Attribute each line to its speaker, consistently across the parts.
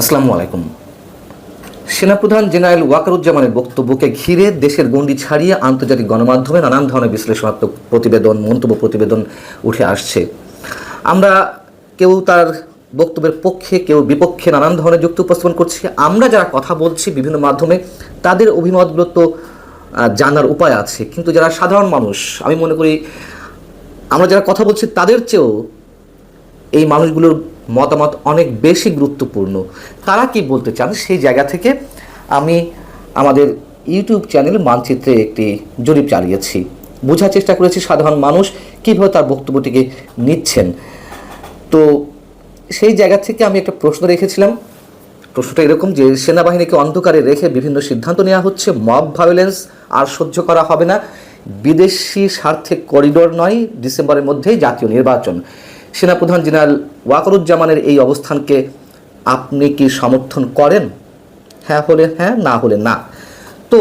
Speaker 1: আসসালামু আলাইকুম। সেনাপ্রধান জেনারেল ওয়াকারুজ্জামানের বক্তব্যকে ঘিরে দেশের গণ্ডি ছাড়িয়ে আন্তর্জাতিক গণমাধ্যমে নানান ধরনের বিশ্লেষণাত্মক প্রতিবেদন, মন্তব্য প্রতিবেদন উঠে আসছে। আমরা কেউ তার বক্তব্যের পক্ষে, কেউ বিপক্ষে নানান ধরনের যুক্তি উপস্থাপন করছি। আমরা যারা কথা বলছি বিভিন্ন মাধ্যমে, তাদের অভিমতগুলো তো জানার উপায় আছে, কিন্তু যারা সাধারণ মানুষ, আমি মনে করি আমরা যারা কথা বলছি তাদের চেয়েও এই মানুষগুলোর মতামত অনেক বেশি গুরুত্বপূর্ণ। তারা কি বলতে চান সেই জায়গা থেকে আমি আমাদের ইউটিউব চ্যানেল মানচিত্রে একটি জরিপ চালিয়েছি, বোঝার চেষ্টা করেছি সাধারণ মানুষ কীভাবে তার বক্তব্যটিকে নিচ্ছেন। তো সেই জায়গা থেকে আমি একটা প্রশ্ন রেখেছিলাম। প্রশ্নটা এরকম যে সেনাবাহিনীকে অন্ধকারে রেখে বিভিন্ন সিদ্ধান্ত নেওয়া হচ্ছে, মব ভায়োলেন্স আর সহ্য করা হবে না, বিদেশি স্বার্থে করিডোর নয়, ডিসেম্বরের মধ্যেই জাতীয় নির্বাচন। সেনাপ্রধান জেনারেল ওয়াকারুজ্জামানের এই অবস্থানকে আপনি কি সমর্থন করেন? হ্যাঁ হলে হ্যাঁ, না হলে না। তো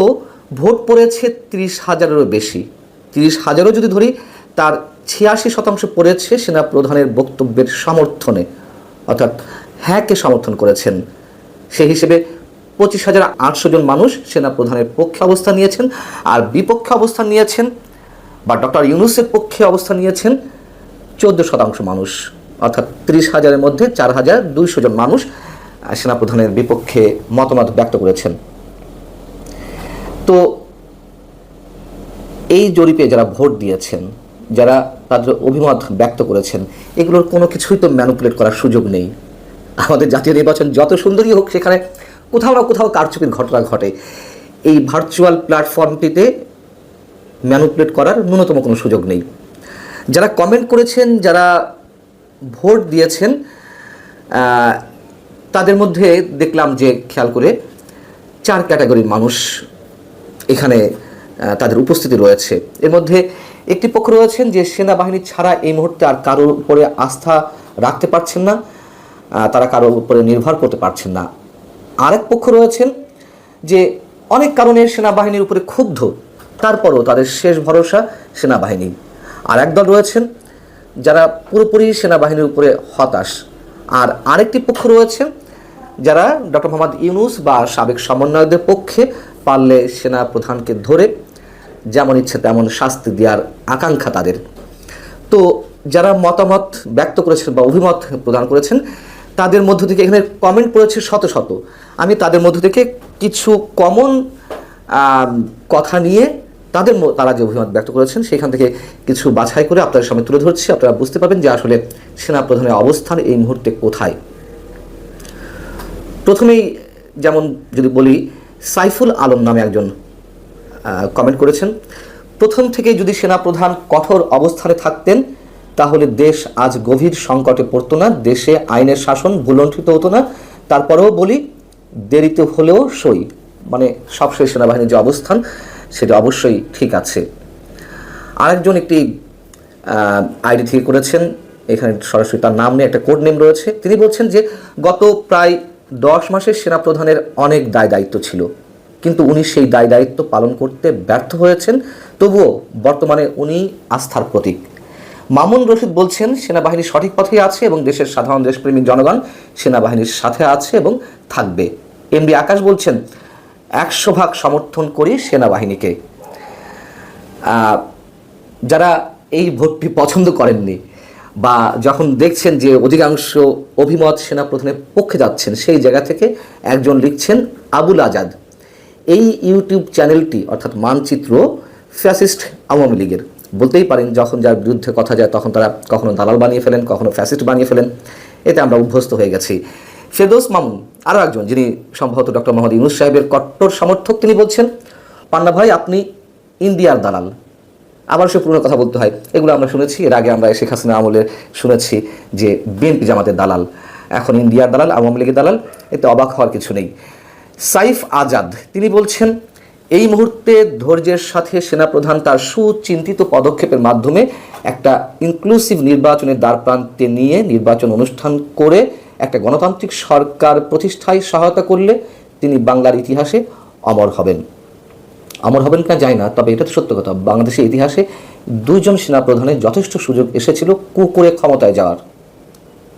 Speaker 1: ভোট পড়েছে 30,000-এরও বেশি। 30,000-ও যদি ধরি, তার 86% পড়েছে সেনাপ্রধানের বক্তব্যের সমর্থনে, অর্থাৎ হ্যাঁকে সমর্থন করেছেন। সেই হিসেবে 25,800 জন মানুষ সেনাপ্রধানের পক্ষে অবস্থান নিয়েছেন, আর বিপক্ষে অবস্থান নিয়েছেন বা ডক্টর ইউনূসের পক্ষে অবস্থান নিয়েছেন 14% মানুষ, অর্থাৎ 30,000-এর মধ্যে 4,200 জন মানুষ সেনাপ্রধানের বিপক্ষে মতামত ব্যক্ত করেছেন। তো এই জরিপে যারা ভোট দিয়েছেন, যারা তাদের অভিমত ব্যক্ত করেছেন, এগুলোর কোনো কিছুই তো ম্যানিপুলেট করার সুযোগ নেই। আমাদের জাতীয় নির্বাচন যত সুন্দরই হোক, সেখানে কোথাও না কোথাও কারচুপির ঘটনা ঘটে। এই ভার্চুয়াল প্ল্যাটফর্মটিতে ম্যানিপুলেট করার ন্যূনতম কোনো সুযোগ নেই। যারা কমেন্ট করেছেন, যারা ভোট দিয়েছেন, তাদের মধ্যে দেখলাম যে খেয়াল করে 4 ক্যাটাগরির মানুষ এখানে তাদের উপস্থিতি রয়েছে। এর মধ্যে একটি পক্ষ রয়েছেন যে সেনাবাহিনী ছাড়া এই মুহূর্তে আর কারোর উপরে আস্থা রাখতে পারছেন না, তারা কারোর উপরে নির্ভর করতে পারছেন না। আরেক পক্ষ রয়েছেন যে অনেক কারণে সেনাবাহিনীর উপরে ক্ষুব্ধ, তারপরও তাদের শেষ ভরসা সেনাবাহিনী। আর একদল রয়েছেন যারা পুরোপুরি সেনাবাহিনীর উপরে হতাশ। আর আরেকটি পক্ষ রয়েছেন যারা ডক্টর মোহাম্মদ ইউনূস বা সাবেক সমন্বয়কদের পক্ষে, পারলে সেনা প্রধানকে ধরে যেমন ইচ্ছে তেমন শাস্তি দেওয়ার আকাঙ্ক্ষা তাদের। তো যারা মতামত ব্যক্ত করেছেন বা অভিমত প্রদান করেছেন, তাদের মধ্য থেকে এখানে কমেন্ট করেছে শত শত। আমি তাদের মধ্য থেকে কিছু কমন কথা নিয়ে তারা যে অভিমত ব্যক্ত করেছেন সেখান থেকে কিছু বাছাই করে আপনাদের সামনে তুলে ধরছি। আপনারা বুঝতে পারবেন যে আসলে সেনাপ্রধানের অবস্থান এই মুহূর্তে কোথায়। প্রথমেই যেমন যদি বলি, সাইফুল আলম নামে একজন কমেন্ট করেছেন, প্রথম থেকে যদি সেনাপ্রধান কঠোর অবস্থানে থাকতেন তাহলে দেশ আজ গভীর সংকটে পড়তো না, দেশে আইনের শাসন ভুলণ্ঠিত হতো না। তারপরেও বলি, দেরিতে হলেও সই, মানে সবশেষ সেনাবাহিনীর যে অবস্থান সেটা অবশ্যই ঠিক আছে। আরেকজন একটি আইডি থেকে করেছেন, এখানে সরাসরি তার নাম নিয়ে একটা কোড নেম রয়েছে। তিনি বলছেন যে গত প্রায় 10 মাসের সেনাপ্রধানের অনেক দায় দায়িত্ব ছিল, কিন্তু উনি সেই দায় দায়িত্ব পালন করতে ব্যর্থ হয়েছেন। তবুও বর্তমানে উনি আস্থার প্রতীক। মামুন রশিদ বলছেন সেনাবাহিনী সঠিক পথেই আছে এবং দেশের সাধারণ দেশপ্রেমিক জনগণ সেনাবাহিনীর সাথে আছে এবং থাকবে। এমডি আকাশ বলছেন 100% সমর্থন করি সেনাবাহিনীকে। যারা এই ভোটটি পছন্দ করেননি বা যখন দেখছেন যে অধিকাংশ অভিমত সেনাপ্রধানের পক্ষে যাচ্ছেন, সেই জায়গা থেকে একজন লিখছেন আবুল আজাদ, এই ইউটিউব চ্যানেলটি অর্থাৎ মানচিত্র ফ্যাসিস্ট আওয়ামী লীগের। বলতেই পারেন যখন যার বিরুদ্ধে কথা যায় তখন তারা কখনো দালাল বানিয়ে ফেলেন, কখনো ফ্যাসিস্ট বানিয়ে ফেলেন। এতে আমরা অভ্যস্ত হয়ে গেছি। ফেরদৌস মামুন আরও একজন, যিনি সম্ভবত ডক্টর মোহাম্মদ ইউনূস সাহেবের কট্টর সমর্থক, তিনি বলছেন পান্না ভাই আপনি ইন্ডিয়ার দালাল। আবার সে পুরনো কথা বলতে হয়, এগুলো আমরা শুনেছি। এর আগে আমরা শেখ হাসিনা আমলে শুনেছি যে বিএনপি জামাতের দালাল, এখন ইন্ডিয়ার দালাল, আওয়ামী লীগের দালাল। এতে অবাক হওয়ার কিছু নেই। সাইফ আজাদ তিনি বলছেন এই মুহূর্তে ধৈর্যের সাথে সেনাপ্রধান তার সুচিন্তিত পদক্ষেপের মাধ্যমে একটা ইনক্লুসিভ নির্বাচনের দ্বারপ্রান্তে নিয়ে নির্বাচন অনুষ্ঠান করে একটা গণতান্ত্রিক সরকার প্রতিষ্ঠায় সহায়তা করলে তিনি বাংলার ইতিহাসে অমর হবেন। অমর হবেন কিনা জানি না, তবে এটা তো সত্য কথা, বাংলাদেশের ইতিহাসে 2 জন সেনাপ্রধানের যথেষ্ট সুযোগ এসেছিল কু করে ক্ষমতায় যাওয়ার।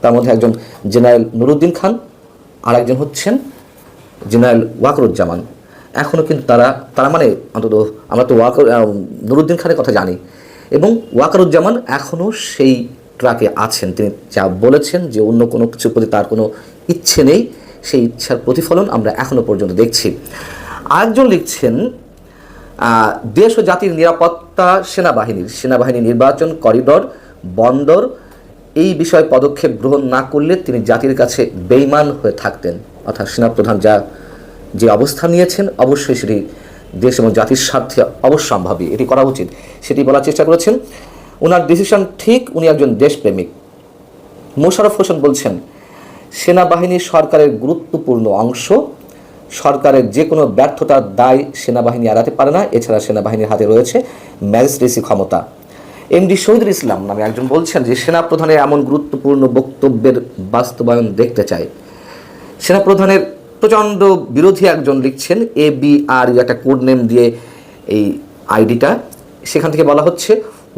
Speaker 1: তার মধ্যে একজন জেনারেল নুরুদ্দিন খান, আর একজন হচ্ছেন জেনারেল ওয়াকারুজ্জামান। এখনও কিন্তু তারা মানে অন্তত আমরা তো নুরুদ্দিন খানের কথা জানি, এবং ওয়াকারুজ্জামান এখনও সেই ট্রাকে আছেন। তিনি যা বলেছেন যে অন্য কোনো কিছুর প্রতি তার কোনো ইচ্ছে নেই, সেই ইচ্ছার প্রতিফলন আমরা এখনও পর্যন্ত দেখছি। আরেকজন লিখছেন, দেশ ও জাতির নিরাপত্তা সেনাবাহিনী নির্বাচন করিডর বন্দর এই বিষয়ে পদক্ষেপ গ্রহণ না করলে তিনি জাতির কাছে বেঈমান হয়ে থাকতেন। অর্থাৎ সেনাপ্রধান যে অবস্থান নিয়েছেন অবশ্যই সেটি দেশ এবং জাতির স্বার্থে অবশ্যম্ভাবী, এটি করা উচিত, সেটি বলার চেষ্টা করেছেন। ওনার ডিসিশন ঠিক, উনি একজন দেশপ্রেমিক। মোশাররফ হোসেন বলছেন, সেনাবাহিনী সরকারের গুরুত্বপূর্ণ অংশ, সরকারের যে কোনো ব্যর্থতার দায় সেনাবাহিনী এড়াতে পারে না, এছাড়া সেনাবাহিনীর হাতে রয়েছে ম্যাজিস্ট্রেসি ক্ষমতা। এমডি শহীদুল ইসলাম নামে একজন বলছেন যে সেনাপ্রধানের এমন গুরুত্বপূর্ণ বক্তব্যের বাস্তবায়ন দেখতে চায়। সেনাপ্রধানের প্রচণ্ড বিরোধী একজন লিখছেন, ABR একটা কোড নেম দিয়ে এই আইডিটা, সেখান থেকে বলা হচ্ছে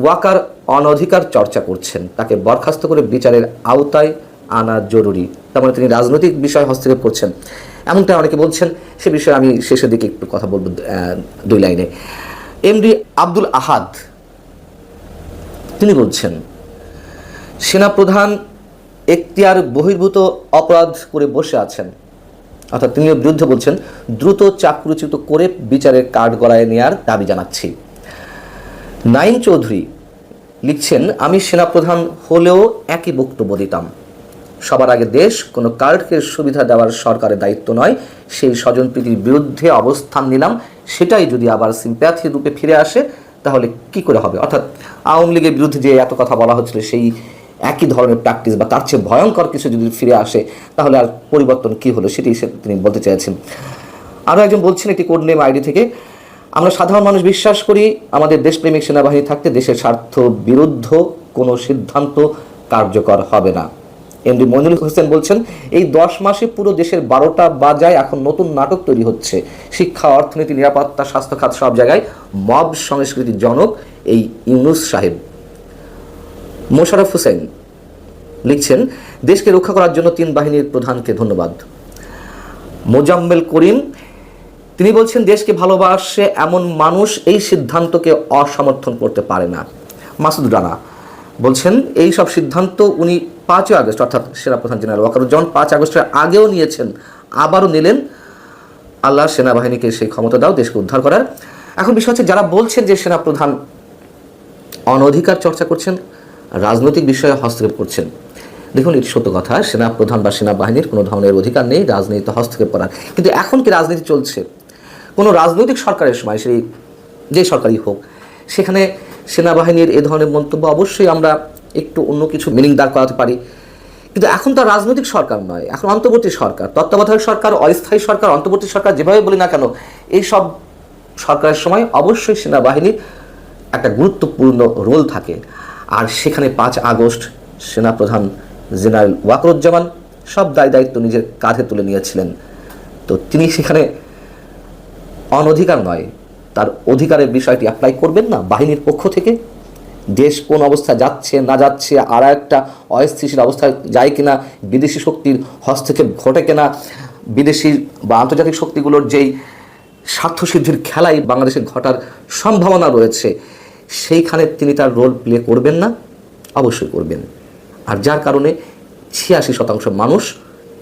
Speaker 1: ওয়াকার অনধিকার চর্চা করছেন, তাকে বরখাস্ত করে বিচারের আওতায় আনা জরুরি। তার মানে তিনি রাজনৈতিক বিষয়ে হস্তক্ষেপ করছেন, এমনটা অনেকে বলছেন। সে বিষয়ে আমি শেষের দিকে একটু কথা বলবো 2 লাইনে। এমডি আব্দুল আহাদ তিনি বলছেন, সেনাপ্রধান এখতিয়ার বহির্ভূত অপরাধ করে বসে আছেন, অর্থাৎ তিনিও বিরুদ্ধে বলছেন, দ্রুত চাকরুচ্যুত করে বিচারের কাঠগড়ায় নেওয়ার দাবি জানাচ্ছি। নাইম চৌধুরী লিখছেন, আমি সেনাপ্রধান হলেও একই বক্তব্য দিতাম। সবার আগে দেশ, কোনো কার্ডকে সুবিধা দেওয়ার সরকারের দায়িত্ব নয়, সেই স্বজনপ্রীতির বিরুদ্ধে অবস্থান নিলাম, সেটাই যদি আবার সিম্প্যাথির রূপে ফিরে আসে তাহলে কি করে হবে। অর্থাৎ আওয়ামী লীগের বিরুদ্ধে যে এত কথা বলা হচ্ছিল সেই একই ধরনের প্র্যাকটিস বা তার চেয়ে ভয়ঙ্কর কিছু যদি ফিরে আসে তাহলে আর পরিবর্তন কি হলো সেটি তিনি বলতে চেয়েছেন। আরও একজন বলছেন একটি কোড নেম আইডি থেকে, আমরা সাধারণ মানুষ বিশ্বাস করি আমাদের দেশপ্রেমিক সেনাবাহিনী থাকতে দেশের স্বার্থ বিরুদ্ধ কোনো সিদ্ধান্ত কার্যকর হবে না। এমডি মইনুল হোসেন বলছেন, এই 10 মাসে পুরো দেশের 12টা বাজায় এখন নতুন নাটক তৈরি হচ্ছে। শিক্ষা, অর্থনীতি, নিরাপত্তা, স্বাস্থ্যখাত সব জায়গায় মব সংস্কৃতির জনক এই ইউনূস সাহেব। মোশাররফ হোসেন লিখছেন, দেশকে রক্ষা করার জন্য 3 বাহিনীর প্রধানকে ধন্যবাদ। মোজাম্মেল করিম তিনি বলছেন, দেশকে ভালোবাসে এমন মানুষ এই সিদ্ধান্তকে অসমর্থন করতে পারে না। মাসুদ রানা বলছেন, এই সব সিদ্ধান্ত উনি 5 আগস্ট অর্থাৎ সেনাপ্রধান জেনারেল ওয়াকারুজ্জামান 5 আগস্টের আগেও নিয়েছেন, আবারও নিলেন। আল্লাহ সেনাবাহিনীকে সেই ক্ষমতা দাও দেশকে উদ্ধার করার। এখন বিষয় হচ্ছে, যারা বলছেন যে সেনাপ্রধান অনধিকার চর্চা করছেন, রাজনৈতিক বিষয়ে হস্তক্ষেপ করছেন, দেখুন এটি সত্য কথা, সেনাপ্রধান বা সেনাবাহিনীর কোনো ধরনের অধিকার নেই রাজনীতিতে হস্তক্ষেপ করার। কিন্তু এখন কি রাজনীতি চলছে? কোনো রাজনৈতিক সরকারের সময়, সেই যে সরকারই হোক, সেখানে সেনাবাহিনীর এ ধরনের মন্তব্য অবশ্যই আমরা একটু অন্য কিছু মিনিং দাঁড় করাতে পারি। কিন্তু এখন তো রাজনৈতিক সরকার নয়, এখন অন্তর্বর্তী সরকার, তত্ত্বাবধায়ক সরকার, অস্থায়ী সরকার, অন্তর্বর্তী সরকার, যেভাবে বলি না কেন, এই সব সরকারের সময় অবশ্যই সেনাবাহিনীর একটা গুরুত্বপূর্ণ রোল থাকে। আর সেখানে 5 আগস্ট সেনাপ্রধান জেনারেল ওয়াকারুজ্জামান সব দায়িত্ব নিজের কাঁধে তুলে নিয়েছিলেন। তো তিনি সেখানে অনধিকার নয়, তার অধিকারের বিষয়টি অ্যাপ্লাই করবেন না বাহিনীর পক্ষ থেকে। দেশ কোন অবস্থা যাচ্ছে না যাচ্ছে, আর একটা অস্থিতিশীল অবস্থায় যায় কিনা, বিদেশি শক্তির হস্তক্ষেপ ঘটে কিনা, বিদেশি বা আন্তর্জাতিক শক্তিগুলোর যেই স্বার্থসিদ্ধির খেলাই বাংলাদেশে ঘটার সম্ভাবনা রয়েছে, সেইখানে তিনি তার রোল প্লে করবেন না? অবশ্যই করবেন। আর যার কারণে 86% মানুষ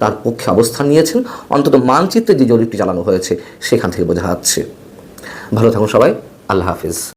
Speaker 1: তার পক্ষে অবস্থান নিয়েছেন, অন্তত মানচিত্রে যে জরিপটি চালানো হয়েছে সেখান থেকে বোঝা যাচ্ছে। ভালো থাকুন সবাই, আল্লাহ হাফিজ।